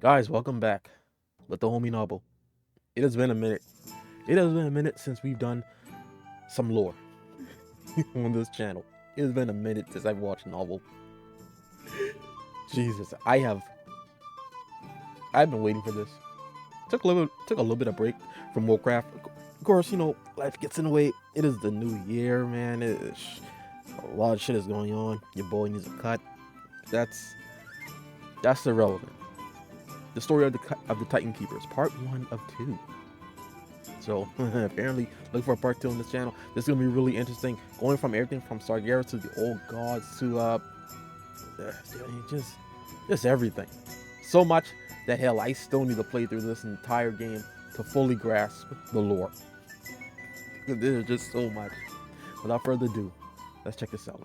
Guys, welcome back with the homie Nobbel. It has been a minute. It has been a minute since we've done some lore on this channel. It has been a minute since I've watched Nobbel. Jesus, I've been waiting for this. Took a little bit of break from Warcraft. Of course, life gets in the way. It is the new year, man. A lot of shit is going on. Your boy needs a cut. That's irrelevant. The story of the Titan Keepers, part 1 of 2. So apparently, look for a part 2 on this channel. This is gonna be really interesting. Going from everything from Sargeras to the old gods to just everything. So much that hell, I still need to play through this entire game to fully grasp the lore. There's just so much. Without further ado, let's check this out.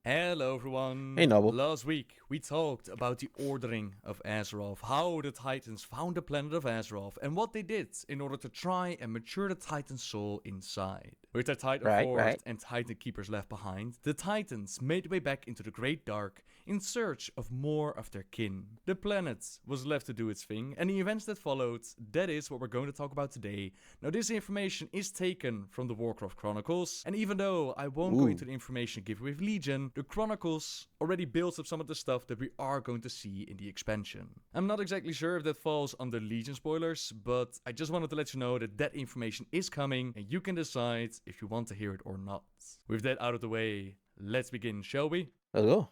Hello everyone. Hey, Nobbel. Last week we talked about the ordering of Azeroth, how the Titans found the planet of Azeroth, and what they did in order to try and mature the Titan soul inside. With their Titan Force and Titan Keepers left behind, the Titans made their way back into the Great Dark in search of more of their kin. The planet was left to do its thing, and the events that followed, that is what we're going to talk about today. Now this information is taken from the Warcraft Chronicles, and even though I won't go into the information given with Legion, the Chronicles already builds up some of the stuff that we are going to see in the expansion. I'm not exactly sure if that falls under Legion spoilers, but I just wanted to let you know that that information is coming, and you can decide if you want to hear it or not. With that out of the way, let's begin, shall we? Let's go.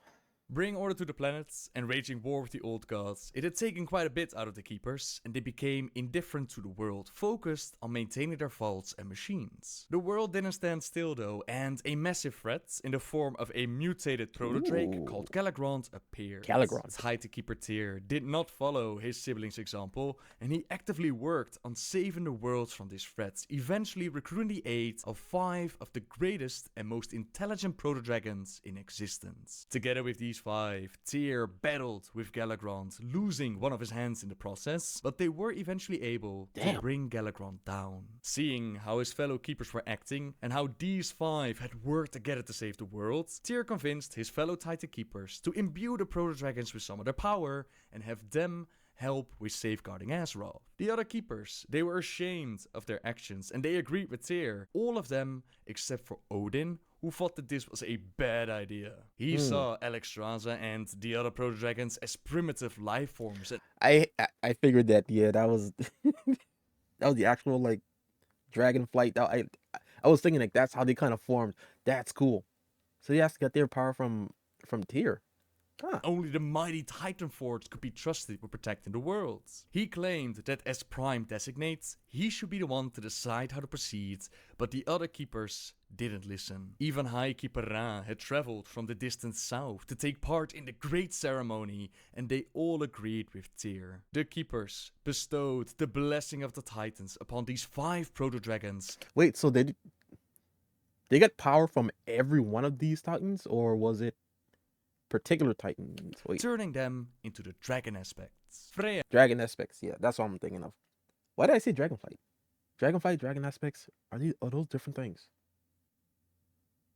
Bring order to the planets and waging war with the old gods, it had taken quite a bit out of the Keepers, and they became indifferent to the world, focused on maintaining their vaults and machines. The world didn't stand still though, and a massive threat in the form of a mutated proto-drake called Galagrond appeared. Titan Keeper Tyr did not follow his siblings' example, and he actively worked on saving the world from this threat, eventually recruiting the aid of 5 of the greatest and most intelligent proto-dragons in existence. Together with these 5, Tyr battled with Galagrond, losing one of his hands in the process, but they were eventually able to bring Galagrond down. Seeing how his fellow keepers were acting, and how these 5 had worked together to save the world, Tyr convinced his fellow Titan Keepers to imbue the Proto-Dragons with some of their power, and have them help with safeguarding Azeroth. The other keepers, they were ashamed of their actions, and they agreed with Tyr. All of them, except for Odin, who thought that this was a bad idea. He saw Alexstrasza and the other proto-dragons as primitive life forms. I figured that, yeah, that was that was the actual like dragon flight. I was thinking like that's how they kind of formed. That's cool. So they have to get their power from Tyr. Only the mighty Titan Forge could be trusted with protecting the world. He claimed that as Prime Designates, he should be the one to decide how to proceed, but the other keepers didn't listen. Even High Keeper Ra had traveled from the distant south to take part in the great ceremony, and they all agreed with Tyr. The keepers bestowed the blessing of the Titans upon these 5 proto-dragons. Wait, so they got power from every one of these Titans, or was it particular Titans? Wait. Turning them into the dragon aspects. Freya. Dragon aspects, yeah, that's what I'm thinking of. Why did I say dragonflight? Dragonflight, dragon aspects, are those different things?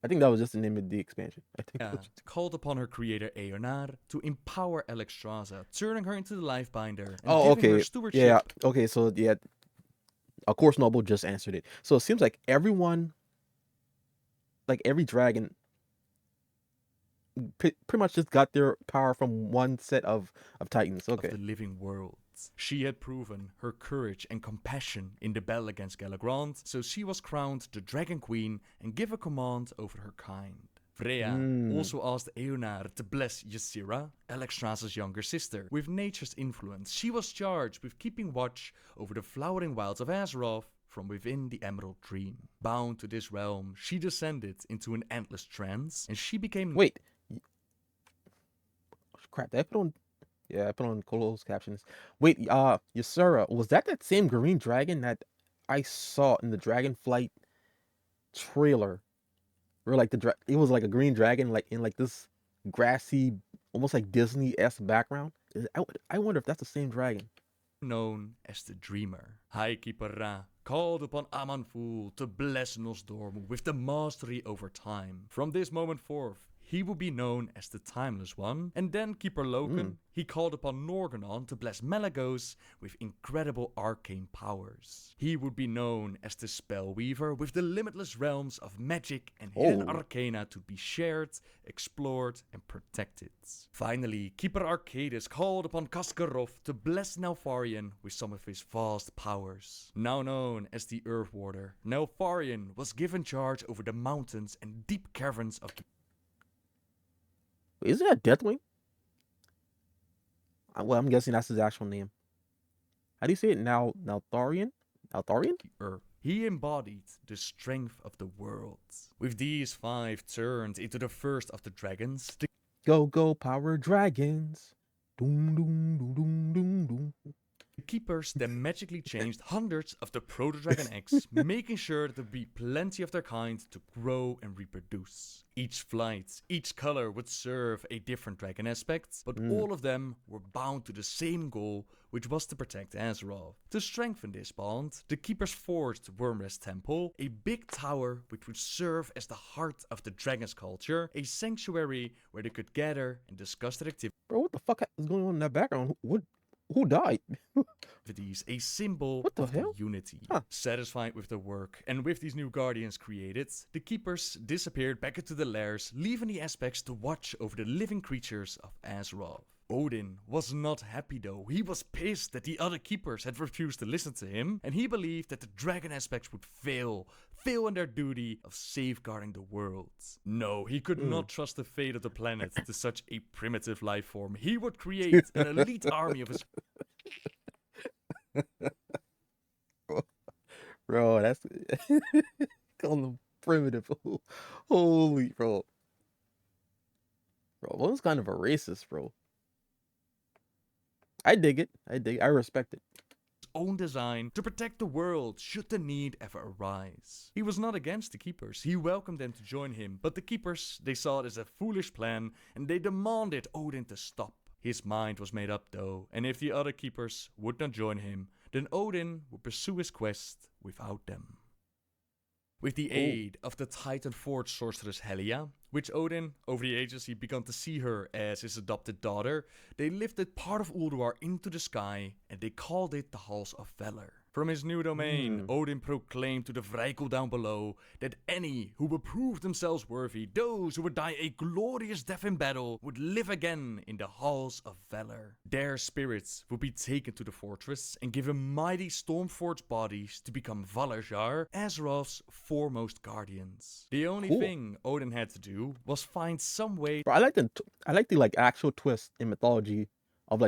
I think that was just the name of the expansion. I think called upon her creator Eonar to empower Alexstrasza, turning her into the Lifebinder and giving her stewardship. Yeah, okay, so yeah, of course Nobbel just answered it. So it seems like everyone, like every dragon, pretty much just got their power from one set of Titans. Okay. Of the living worlds. She had proven her courage and compassion in the battle against Galagrond, so she was crowned the Dragon Queen and given command over her kind. Freya also asked Eonar to bless Ysera, Alexstrasza's younger sister. With nature's influence, she was charged with keeping watch over the flowering wilds of Azeroth from within the Emerald Dream. Bound to this realm, she descended into an endless trance, and she became... Wait. Crap, I put on closed captions. Wait, Ysera, was that same green dragon that I saw in the Dragonflight trailer? Where like it was like a green dragon like in like this grassy, almost like Disney-esque background. I wonder if that's the same dragon. Known as the Dreamer. High Keeper Ra called upon Aman'Thul to bless Nosdormu with the mastery over time. From this moment forth, he would be known as the Timeless One. And then Keeper Loken, he called upon Norgannon to bless Malygos with incredible arcane powers. He would be known as the Spellweaver, with the limitless realms of magic and hidden arcana to be shared, explored, and protected. Finally, Keeper Arcadis called upon Kaskarov to bless Neltharion with some of his vast powers. Now known as the Earth Warder, Neltharion was given charge over the mountains and deep caverns of... Isn't that Deathwing? Well, I'm guessing that's his actual name. How do you say it now? Neltharion? Neltharion? Earth. He embodied the strength of the world. With these 5 turned into the first of the dragons, the Go, power dragons. Doom, doom, doom, doom, doom, doom. Keepers then magically changed hundreds of the Proto-Dragon eggs, making sure that there would be plenty of their kind to grow and reproduce. Each flight, each color would serve a different dragon aspect, but all of them were bound to the same goal, which was to protect Azeroth. To strengthen this bond, the Keepers forged Wormrest Temple, a big tower which would serve as the heart of the dragon's culture, a sanctuary where they could gather and discuss their activities. Bro, what the fuck is going on in that background? Who died? A symbol of the unity. Satisfied with their work and with these new guardians created, the Keepers disappeared back into the lairs, leaving the aspects to watch over the living creatures of Azeroth. Odin was not happy though. He was pissed that the other Keepers had refused to listen to him, and he believed that the dragon aspects would fail in their duty of safeguarding the world. No, he could not trust the fate of the planet to such a primitive life form. He would create an elite army of his... Bro, that's... Call them primitive. Holy, bro. Bro, One's kind of a racist, bro. I dig it. I respect it. Own design to protect the world should the need ever arise. He was not against the Keepers. He welcomed them to join him, but the Keepers, they saw it as a foolish plan and they demanded Odin to stop. His mind was made up though, and if the other Keepers would not join him, then Odin would pursue his quest without them. With the aid of the Titan-forged sorceress Helia, which Odin, over the ages he began to see her as his adopted daughter, they lifted part of Ulduar into the sky and they called it the Halls of Valor. From his new domain, Odin proclaimed to the Vrykul down below that any who would prove themselves worthy, those who would die a glorious death in battle, would live again in the Halls of Valor. Their spirits would be taken to the fortress and given mighty stormforged bodies to become Valarjar, Azeroth's foremost guardians. The only thing Odin had to do was find some way... Bro, I like the like actual twist in mythology of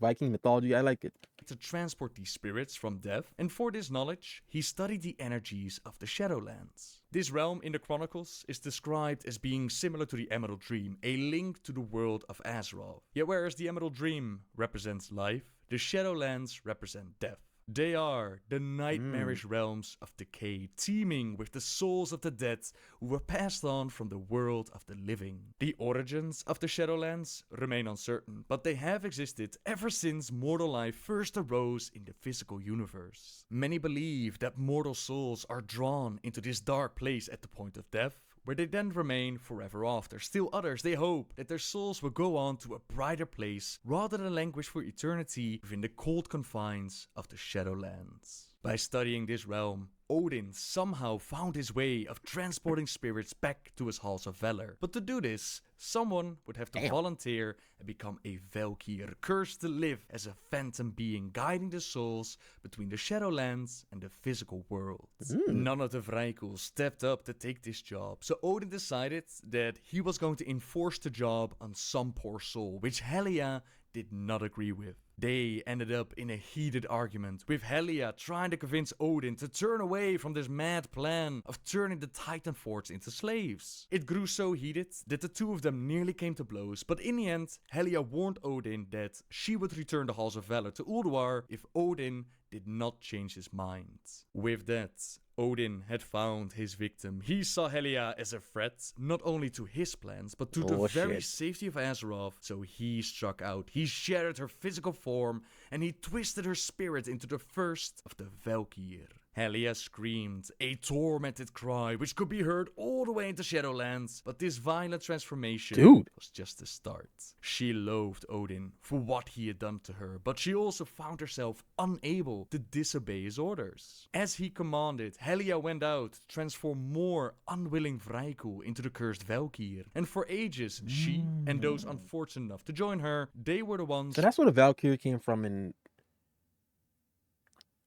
Viking mythology. I like it. To transport these spirits from death, and for this knowledge, he studied the energies of the Shadowlands. This realm in the Chronicles is described as being similar to the Emerald Dream, a link to the world of Azeroth. Yet whereas the Emerald Dream represents life, the Shadowlands represent death. They are the nightmarish realms of decay, teeming with the souls of the dead who were passed on from the world of the living. The origins of the Shadowlands remain uncertain, but they have existed ever since mortal life first arose in the physical universe. Many believe that mortal souls are drawn into this dark place at the point of death, where they then remain forever after. Still others, they hope that their souls will go on to a brighter place, rather than languish for eternity within the cold confines of the Shadowlands. By studying this realm, Odin somehow found his way of transporting spirits back to his Halls of Valor. But to do this, someone would have to volunteer and become a Valkyr, cursed to live as a phantom being, guiding the souls between the Shadowlands and the physical world. None of the Vrykul stepped up to take this job, so Odin decided that he was going to enforce the job on some poor soul, which Helia did not agree with. They ended up in a heated argument, with Helia trying to convince Odin to turn away from this mad plan of turning the Titanforged into slaves. It grew so heated that the two of them nearly came to blows, but in the end, Helia warned Odin that she would return the Halls of Valor to Ulduar if Odin did not change his mind. With that, Odin had found his victim. He saw Helia as a threat, not only to his plans, but to the very safety of Azeroth, so he struck out. He shattered her physical form, and he twisted her spirit into the first of the Valkyr. Helia screamed, a tormented cry which could be heard all the way into Shadowlands, but this violent transformation Dude. was just the start. She loathed Odin for what he had done to her, but she also found herself unable to disobey his orders. As he commanded, Helia went out to transform more unwilling Vrykul into the cursed Valkyr, and for ages, she and those unfortunate enough to join her, they were the ones. So that's where the Valkyrie came from in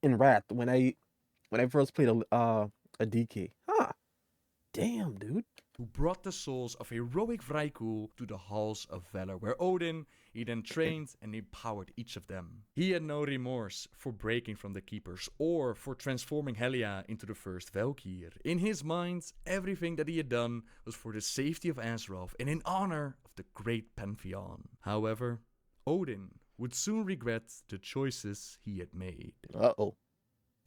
Wrath when I first played a DK. Huh. Damn, dude. Who brought the souls of heroic Vrykul to the halls of valor, where Odin, he then trained and empowered each of them. He had no remorse for breaking from the Keepers or for transforming Helia into the first Valkyr. In his mind, everything that he had done was for the safety of Azeroth and in honor of the great Pantheon. However, Odin would soon regret the choices he had made. Uh-oh.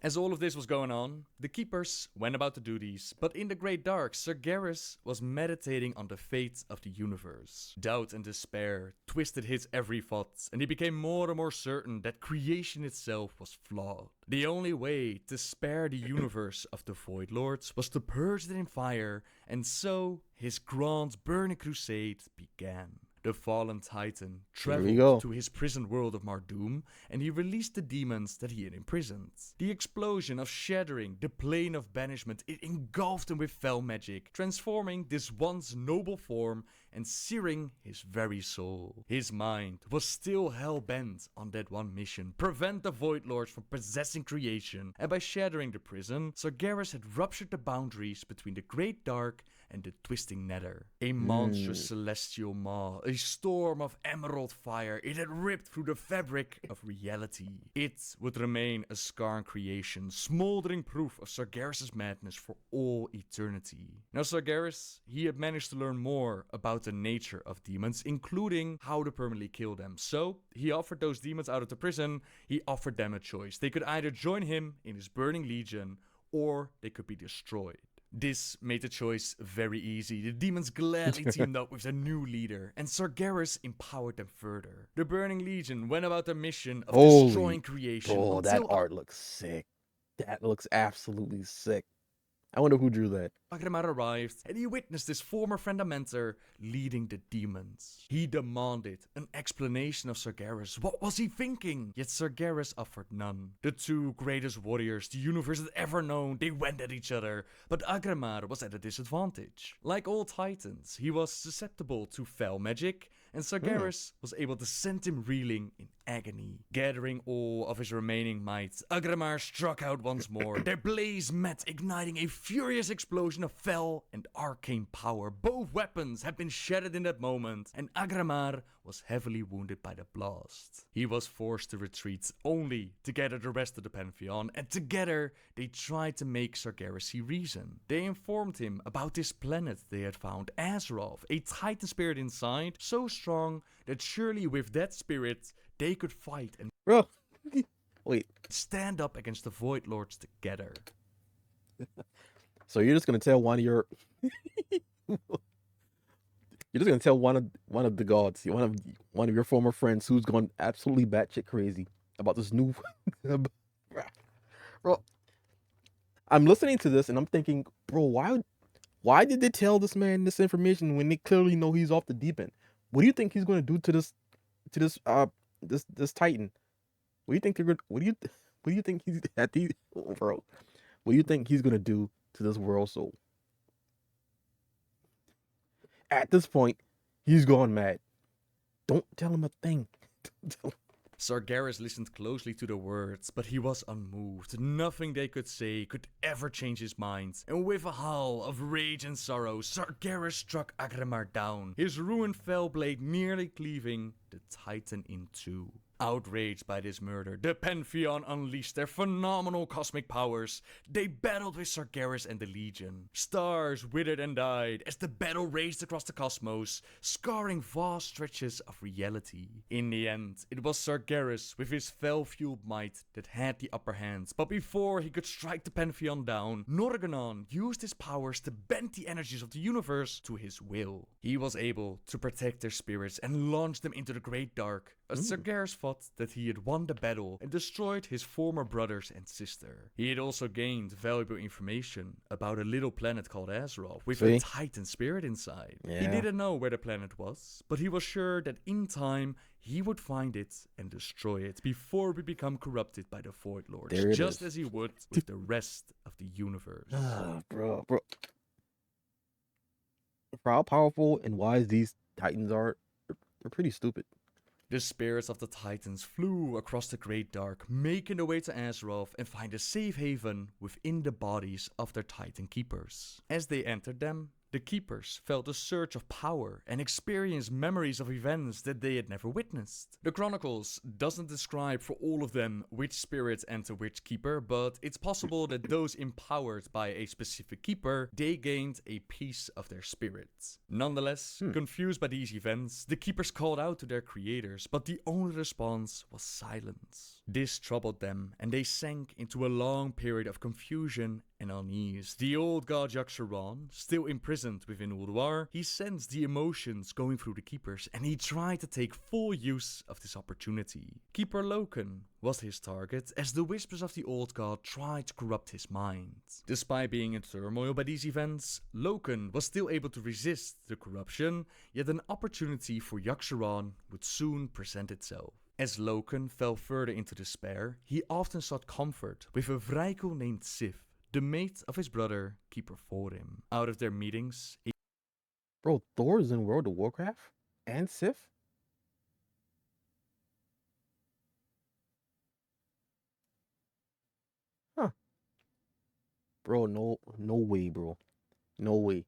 As all of this was going on, the Keepers went about the duties, but in the Great Dark, Sargeras was meditating on the fate of the universe. Doubt and despair twisted his every thought, and he became more and more certain that creation itself was flawed. The only way to spare the universe of the Void Lords was to purge it in fire, and so his grand burning crusade began. The fallen titan traveled to his prison world of Mardoom, and he released the demons that he had imprisoned. The explosion of shattering the plane of banishment, it engulfed him with fell magic, transforming this once noble form and searing his very soul. His mind was still hell-bent on that one mission, prevent the Void Lords from possessing creation, and by shattering the prison, Sargeras had ruptured the boundaries between the Great Dark and the twisting nether. A monstrous celestial maw, a storm of emerald fire, it had ripped through the fabric of reality. It would remain a scarred creation, smoldering proof of Sargeras' madness for all eternity. Now Sargeras, he had managed to learn more about the nature of demons, including how to permanently kill them. So, he offered those demons out of the prison, he offered them a choice. They could either join him in his burning legion, or they could be destroyed. This made the choice very easy. The demons gladly teamed up with their new leader, and Sargeras empowered them further. The Burning Legion went about their mission of destroying creation. Oh, that art looks sick. That looks absolutely sick. I wonder who drew that. Agramar arrived, and he witnessed his former friend Amentor leading the demons. He demanded an explanation of Sargeras. What was he thinking? Yet Sargeras offered none. The two greatest warriors the universe had ever known, they went at each other, but Agramar was at a disadvantage. Like all titans, he was susceptible to fell magic, and Sargeras was able to send him reeling in agony. Gathering all of his remaining might, Agramar struck out once more. Their blaze met, igniting a furious explosion of fell and arcane power. Both weapons had been shattered in that moment, and Agramar was heavily wounded by the blast. He was forced to retreat, only to gather the rest of the Pantheon, and together they tried to make Sargeras see reason. They informed him about this planet they had found, Azeroth, a titan spirit inside, so strong that surely with that spirit they could fight and stand up against the Void Lords together. So you're just gonna tell one of your you're just gonna tell one of the gods, one of your former friends who's gone absolutely batshit crazy about this new bro. I'm listening to this and I'm thinking, bro, why did they tell this man this information when they clearly know he's off the deep end? What do you think he's gonna do to this Titan? What do you think what do you think he's at the bro? What do you think he's gonna do to this world soul? At this point, he's gone mad. Don't tell him a thing. Sargeras listened closely to the words, but he was unmoved. Nothing they could say could ever change his mind. And with a howl of rage and sorrow, Sargeras struck Agramar down, his ruined fell blade nearly cleaving the Titan in two. Outraged by this murder, the Pantheon unleashed their phenomenal cosmic powers. They battled with Sargeras and the Legion. Stars withered and died as the battle raged across the cosmos, scarring vast stretches of reality. In the end, it was Sargeras with his fell-fueled might that had the upper hand. But before he could strike the Pantheon down, Norgannon used his powers to bend the energies of the universe to his will. He was able to protect their spirits and launch them into the Great Dark, Sargeras thought that he had won the battle and destroyed his former brothers and sister. He had also gained valuable information about a little planet called Azeroth with a See? Titan spirit inside. He Yeah. didn't know where the planet was, but he was sure that in time he would find it and destroy it before we become corrupted by the Void Lords, There it just is. as he would with the rest of the universe. Bro. For how powerful and wise these Titans are, they're pretty stupid. The spirits of the Titans flew across the Great Dark, making their way to Azeroth and find a safe haven within the bodies of their Titan keepers. As they entered them, the keepers felt a surge of power and experienced memories of events that they had never witnessed. The Chronicles doesn't describe for all of them which spirits enter which keeper, but it's possible that those empowered by a specific keeper, they gained a piece of their spirit. Nonetheless, confused by these events, the keepers called out to their creators, but the only response was silence. This troubled them, and they sank into a long period of confusion and unease. The old god yogg-saron, still imprisoned within Ulduar, he sensed the emotions going through the keepers, and he tried to take full use of this opportunity. Keeper Loken was his target, as the whispers of the old god tried to corrupt his mind. Despite being in turmoil by these events, Loken was still able to resist the corruption, yet an opportunity for yogg-saron would soon present itself. As Loken fell further into despair, he often sought comfort with a Vrijkel named Sif, the mate of his brother, Keeper Thorim. Out of their meetings, Bro, Thor is in World of Warcraft? And Sif? Huh. Bro, no way, bro. No way.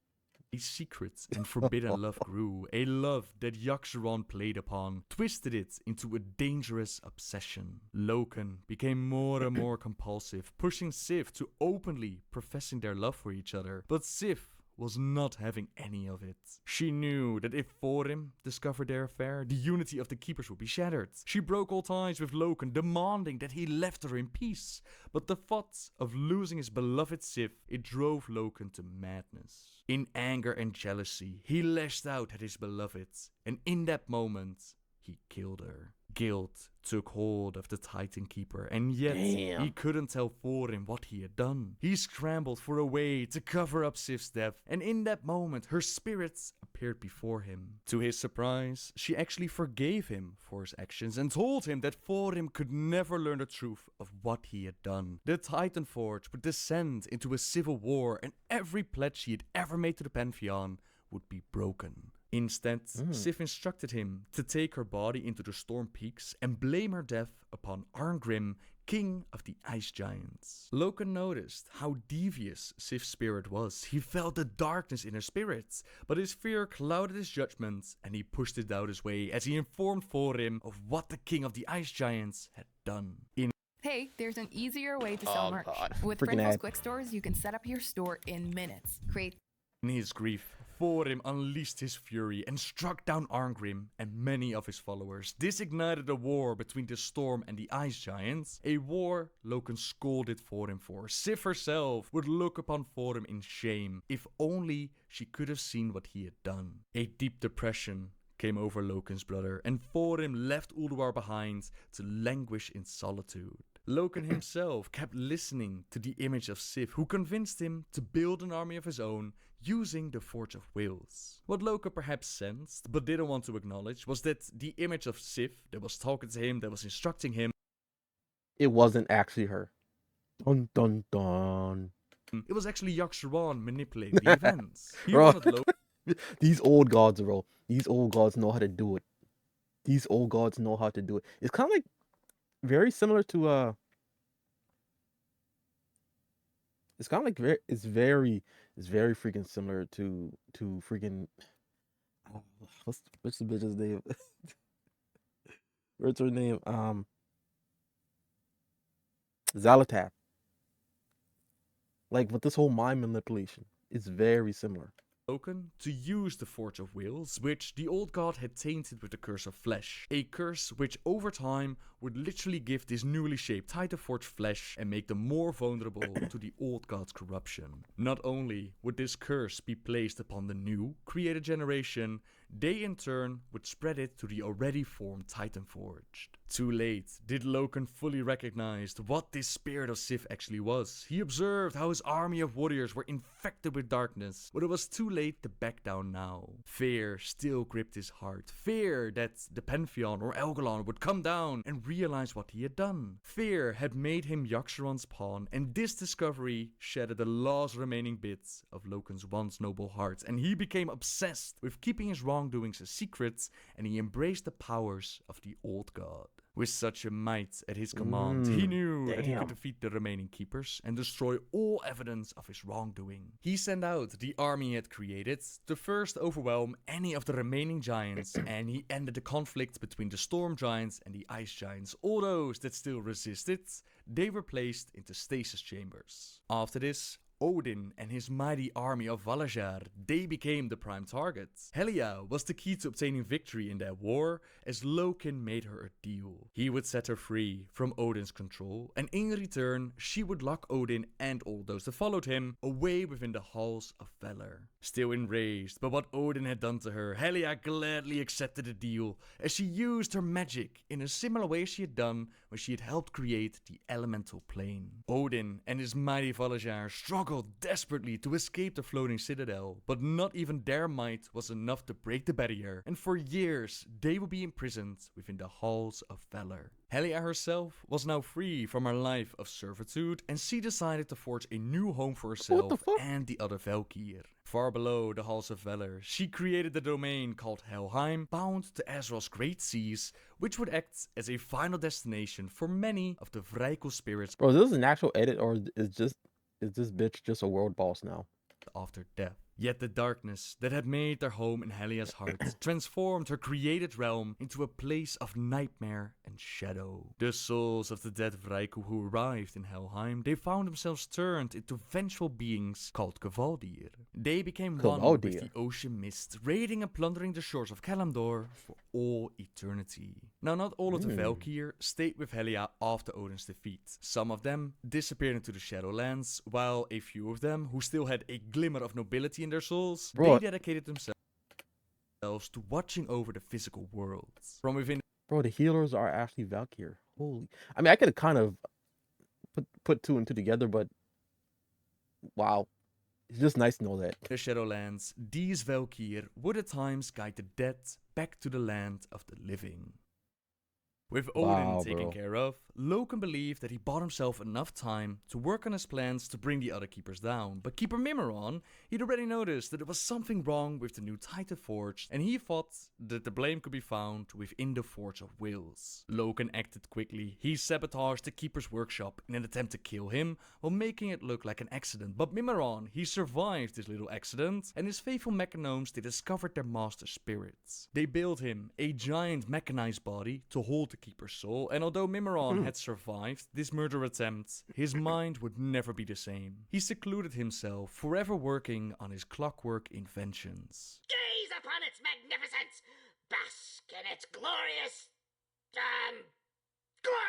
a secret and forbidden love grew, a love that yogg-saron played upon, twisted it into a dangerous obsession. Loken became more and more compulsive, pushing Sif to openly professing their love for each other, but Sif was not having any of it. She knew that if Thorim discovered their affair, the unity of the keepers would be shattered. She broke all ties with Loken, demanding that he left her in peace. But the thought of losing his beloved Sif, it drove Loken to madness. In anger and jealousy, he lashed out at his beloved, and in that moment, he killed her. Guilt took hold of the Titan Keeper, and yet he couldn't tell Thorim what he had done. He scrambled for a way to cover up Sif's death, and in that moment, her spirit appeared before him. To his surprise, she actually forgave him for his actions and told him that Thorim could never learn the truth of what he had done. The Titan Forge would descend into a civil war, and every pledge he had ever made to the Pantheon would be broken. Instead, Sif instructed him to take her body into the Storm Peaks and blame her death upon Arngrim, king of the Ice Giants. Loken noticed how devious Sif's spirit was. He felt the darkness in her spirits, but his fear clouded his judgment, and he pushed it out his way as he informed Thorim of what the king of the Ice Giants had done. Hey, there's an easier way to sell merch. With Freaking Printful's ad. Quick Stores, you can set up your store in minutes. Create In his grief, Thorim unleashed his fury and struck down Arngrim and many of his followers. This ignited a war between the Storm and the Ice Giants, a war Loken scolded Thorim for. Sif herself would look upon Thorim in shame, if only she could have seen what he had done. A deep depression came over Loken's brother, and Thorim left Ulduar behind to languish in solitude. Loken himself kept listening to the image of Sif, who convinced him to build an army of his own using the Forge of Wills. What Loken perhaps sensed, but didn't want to acknowledge, was that the image of Sif that was talking to him, that was instructing him, It wasn't actually her. Dun dun dun. it was actually yogg-saron manipulating the events. He Bro. wanted Loken These old gods, bro. These old gods know how to do it. These old gods know how to do it. It's kind of like very similar to it's kind of like it's very freaking similar to freaking what's the bitch's name? What's her name? Xalatath. Like with this whole mind manipulation, it's very similar. Loken to use the Forge of Wills, which the old god had tainted with the Curse of Flesh. A curse which over time would literally give this newly shaped Titan Forge flesh and make them more vulnerable to the old god's corruption. Not only would this curse be placed upon the new, created generation, they in turn would spread it to the already formed Titan Forged. Too late did Loken fully recognize what this spirit of Sith actually was. He observed how his army of warriors were infected with darkness, but it was too late to back down now. Fear still gripped his heart. Fear that the Pantheon or Elgalon would come down and realize what he had done. Fear had made him yogg-saron's pawn, and this discovery shattered the last remaining bits of Loken's once noble heart, and he became obsessed with keeping his wrongdoings a secret, and he embraced the powers of the old god. With such a might at his command, he knew that he could defeat the remaining keepers and destroy all evidence of his wrongdoing. He sent out the army he had created to first overwhelm any of the remaining giants, and he ended the conflict between the storm giants and the ice giants. All those that still resisted, they were placed into stasis chambers. After this, Odin and his mighty army of Valajar, they became the prime targets. Helia was the key to obtaining victory in that war, as Loken made her a deal. He would set her free from Odin's control, and in return, she would lock Odin and all those that followed him away within the halls of Valor. Still enraged by what Odin had done to her, Helia gladly accepted the deal, as she used her magic in a similar way she had done when she had helped create the elemental plane. Odin and his mighty Valajar struggled desperately to escape the floating citadel, but not even their might was enough to break the barrier, and for years they would be imprisoned within the halls of Valor. Helia herself was now free from her life of servitude, and she decided to forge a new home for herself and the other Valkyr. Far below the halls of Valor, she created a domain called Helheim, bound to Azeroth's Great Seas, which would act as a final destination for many of the Vrykul spirits. Bro, is this an actual edit, or is this bitch just a world boss now? After death. Yet the darkness that had made their home in Helia's heart transformed her created realm into a place of nightmare and shadow. The souls of the dead Vrykul who arrived in Helheim, they found themselves turned into vengeful beings called Kvaldir. They became one with the ocean mist, raiding and plundering the shores of Kalimdor for all eternity. Now, not all of the Valkyr stayed with Helia after Odin's defeat. Some of them disappeared into the Shadowlands, while a few of them, who still had a glimmer of nobility in their souls, they dedicated themselves to watching over the physical worlds. From within. Bro, the healers are actually Valkyr. Holy. I mean, I could kind of put two and two together, but wow. It's just nice to know that. The Shadowlands, these Valkyr would at times guide the dead back to the land of the living. With Odin taken care of, Loken believed that he bought himself enough time to work on his plans to bring the other keepers down. But Keeper Mimiron, he'd already noticed that there was something wrong with the new Titan Forge, and he thought that the blame could be found within the Forge of Wills. Loken acted quickly. He sabotaged the keeper's workshop in an attempt to kill him, while making it look like an accident. But Mimiron, he survived this little accident, and his faithful mechanomes, they discovered their master spirits. They built him a giant mechanized body to hold the keeper's soul, and although Mimiron had survived this murder attempt, his mind would never be the same. He secluded himself, forever working on his clockwork inventions. Gaze upon its magnificence! Bask in its glorious... glory!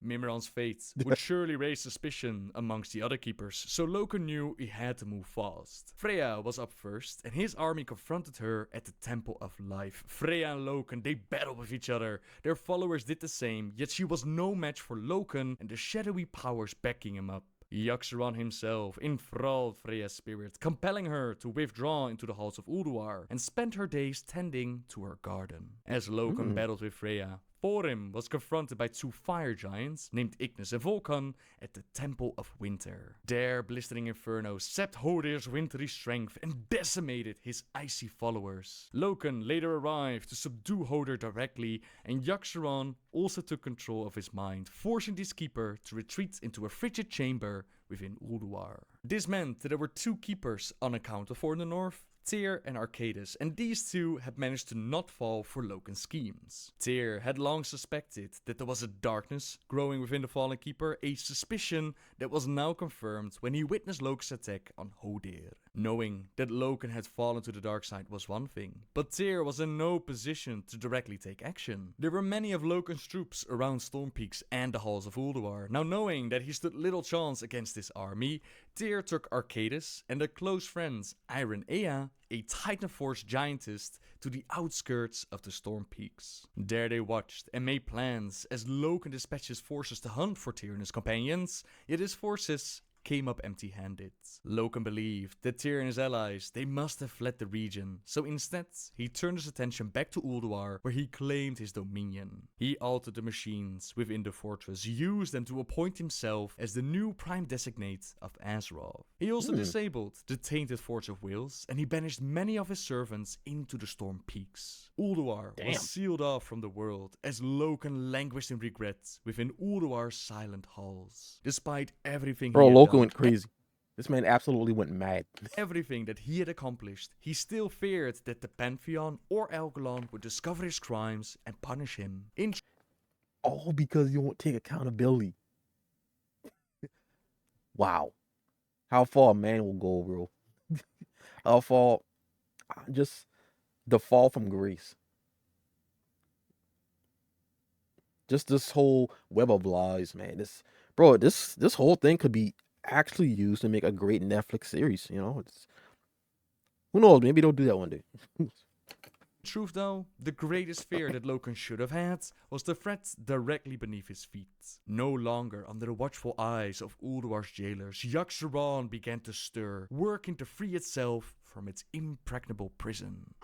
Mimiron's fate would surely raise suspicion amongst the other keepers, so Loken knew he had to move fast. Freya was up first, and his army confronted her at the Temple of Life. Freya and Loken, they battled with each other. Their followers did the same, yet she was no match for Loken and the shadowy powers backing him up. Yogg-saron himself enthralled Freya's spirit, compelling her to withdraw into the halls of Ulduar and spend her days tending to her garden. As Loken battled with Freya, Thorim was confronted by two fire giants named Ignis and Volkan at the Temple of Winter. Their blistering inferno sapped Hodir's wintry strength and decimated his icy followers. Loken later arrived to subdue Hodir directly, and Yogg-saron also took control of his mind, forcing this keeper to retreat into a frigid chamber within Ulduar. This meant that there were two keepers unaccounted for in the north, Tyr and Arcadis, and these two had managed to not fall for Loken's schemes. Tyr had long suspected that there was a darkness growing within the Fallen Keeper, a suspicion that was now confirmed when he witnessed Loken's attack on Hodir. Knowing that Loken had fallen to the dark side was one thing, but Tyr was in no position to directly take action. There were many of Loken's troops around Storm Peaks and the halls of Ulduar. Now knowing that he stood little chance against this army, Tyr took Arcadis and their close friends Iron Ea, a Titan Force giantess, to the outskirts of the Storm Peaks. There they watched and made plans as Loken dispatched his forces to hunt for Tyr and his companions, yet his forces came up empty-handed. Loken believed that Tyr and his allies, they must have fled the region, so instead he turned his attention back to Ulduar, where he claimed his dominion. He altered the machines within the fortress, used them to appoint himself as the new prime designate of Azeroth. He also disabled the tainted Forge of Wills, and he banished many of his servants into the Storm Peaks. Ulduar was sealed off from the world as Loken languished in regret within Ulduar's silent halls. Despite everything Bro, he had Loken done, went crazy. This man absolutely went mad. everything that he had accomplished, he still feared that the Pantheon or Algalon would discover his crimes and punish him. All because you won't take accountability. Wow. How far a man will go, bro. How far, just the fall from grace. Just this whole web of lies, man. This whole thing could be actually used to make a great Netflix series, you know? Who knows, maybe they'll do that one day. Truth though, the greatest fear that Loken should have had was the threat directly beneath his feet. No longer under the watchful eyes of Ulduar's jailers, yogg-saron began to stir, working to free itself from its impregnable prison.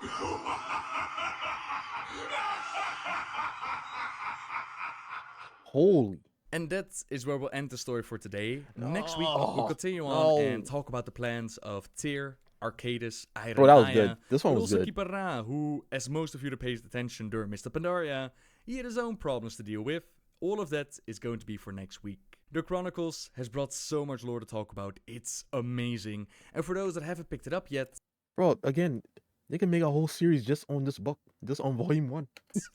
Holy. And that is where we'll end the story for today. Next week, Oh, we'll continue on and talk about the plans of Tyr, Arcadis, Iron Bro, that was Aya, good. This one but was also good. Keeper Ra, who, as most of you that paid attention during Mr. Pandaria, he had his own problems to deal with. All of that is going to be for next week. The Chronicles has brought so much lore to talk about. It's amazing. And for those that haven't picked it up yet, Bro, again, they can make a whole series just on this book, just on volume 1.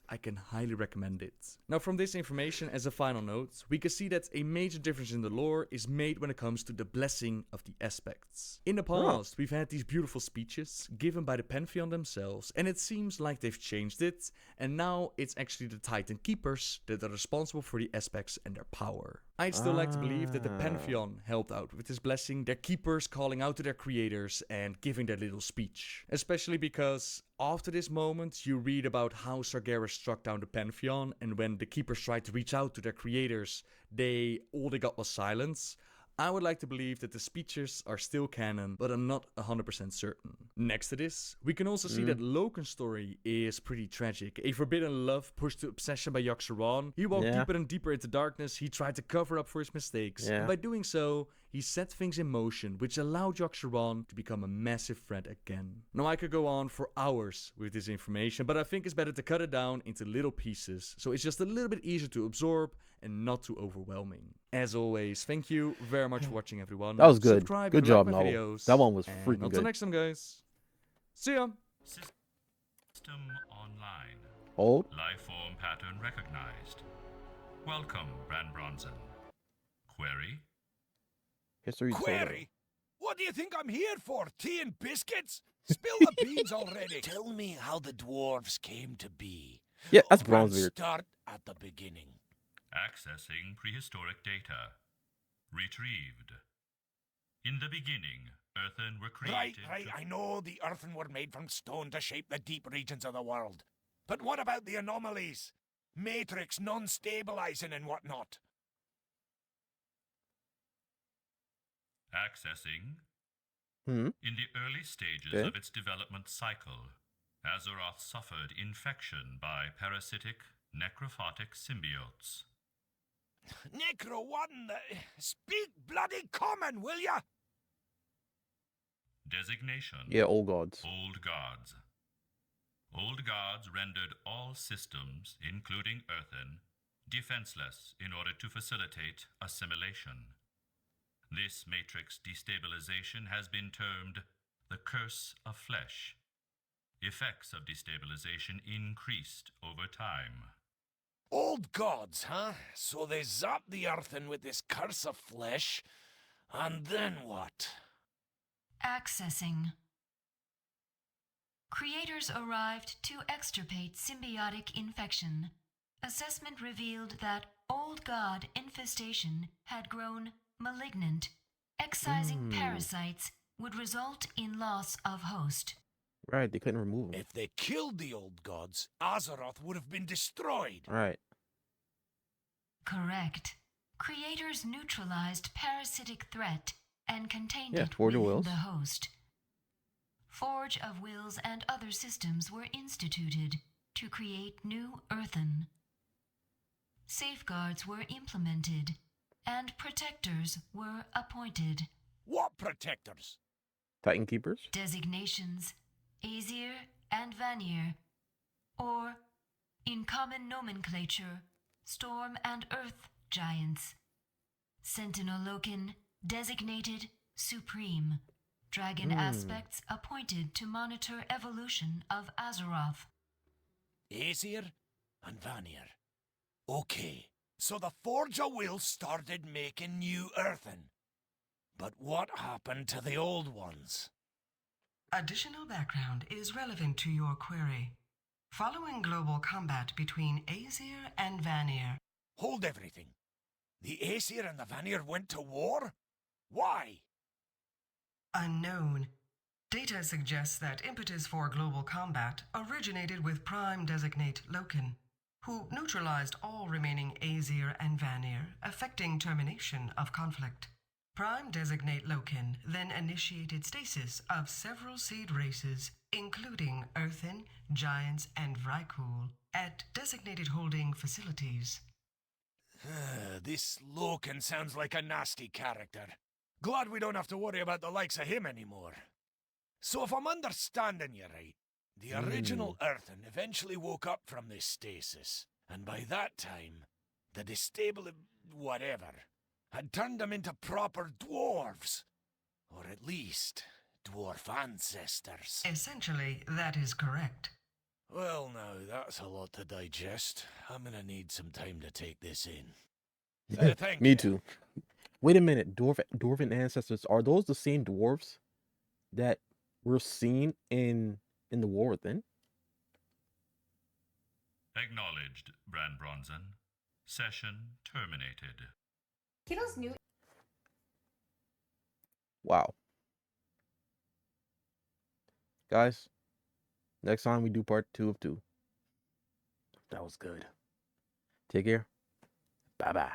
I can highly recommend it. Now from this information, as a final note, we can see that a major difference in the lore is made when it comes to the blessing of the aspects. In the past, we've had these beautiful speeches given by the Pantheon themselves, and it seems like they've changed it, and now it's actually the Titan Keepers that are responsible for the aspects and their power. I'd still like to believe that the Pantheon helped out with this blessing, their keepers calling out to their creators and giving their little speech. Especially because after this moment, you read about how Sargeras struck down the Pantheon, and when the keepers tried to reach out to their creators, all they got was silence. I would like to believe that the speeches are still canon, but I'm not 100% certain. Next to this, we can also see that Loken's story is pretty tragic. A forbidden love pushed to obsession by yogg-saron. He walked deeper and deeper into darkness. He tried to cover up for his mistakes. And by doing so, he set things in motion, which allowed yogg-saron to become a massive threat again. Now I could go on for hours with this information, but I think it's better to cut it down into little pieces, so it's just a little bit easier to absorb and not too overwhelming. As always, thank you very much for watching, everyone. That was good. Subscribe Good if you job, like my Nobbel. videos. That one was And freaking until good. next time, guys. See ya. System online. Hold. Lifeform pattern recognized. Welcome, Brand Bronson. Query? History. Query? What do you think I'm here for? Tea and biscuits? Spill the beans already. Tell me how the dwarves came to be. Yeah, that's And Bronzebeard. start at the beginning. Accessing prehistoric data. Retrieved. In the beginning, earthen were created. Right. I know the earthen were made from stone to shape the deep regions of the world. But what about the anomalies? Matrix, non-stabilizing and whatnot. Accessing. Hmm. In the early stages Okay. of its development cycle, Azeroth suffered infection by parasitic, necrophotic symbiotes. Necro one, speak bloody common, will ya? Designation. Yeah, old gods. Old Gods. Old Gods rendered all systems, including earthen, defenseless in order to facilitate assimilation. This matrix destabilization has been termed the curse of flesh. Effects of destabilization increased over time. Old gods, huh? So they zapped the earthen with this curse of flesh, and then what? Accessing. Creators arrived to extirpate symbiotic infection. Assessment revealed that old god infestation had grown malignant. Excising parasites would result in loss of host. Right, they couldn't remove him. If they killed the old gods, Azeroth would have been destroyed. Right. Correct. Creators neutralized parasitic threat and contained Yeah, it Forge of within Wills. the host. Forge of Wills and other systems were instituted to create new earthen. Safeguards were implemented, and protectors were appointed. What protectors? Titan Keepers. Designations Aesir and Vanir, or, in common nomenclature, Storm and Earth Giants. Sentinel Loken, designated Supreme. Dragon aspects appointed to monitor evolution of Azeroth. Aesir and Vanir. Okay, so the Forge of Will started making new earthen. But what happened to the old ones? Additional background is relevant to your query. Following global combat between Aesir and Vanir. Hold everything. The Aesir and the Vanir went to war? Why? Unknown. Data suggests that impetus for global combat originated with Prime Designate Loken, who neutralized all remaining Aesir and Vanir, effecting termination of conflict. Prime Designate Loken then initiated stasis of several seed races, including Earthen, Giants, and Vrykul, at designated holding facilities. This Loken sounds like a nasty character. Glad we don't have to worry about the likes of him anymore. So if I'm understanding you right, the original Earthen eventually woke up from this stasis, and by that time, the destable whatever had turned them into proper dwarves. Or at least, dwarf ancestors. Essentially, that is correct. Well, now, that's a lot to digest. I'm gonna need some time to take this in. Thank Me you. too. Wait a minute, dwarven ancestors, are those the same dwarves that were seen in the war within? Acknowledged, Brand Bronson. Session terminated. Kiddo's new Wow. Guys, next time we do part 2 of 2. That was good. Take care. Bye-bye.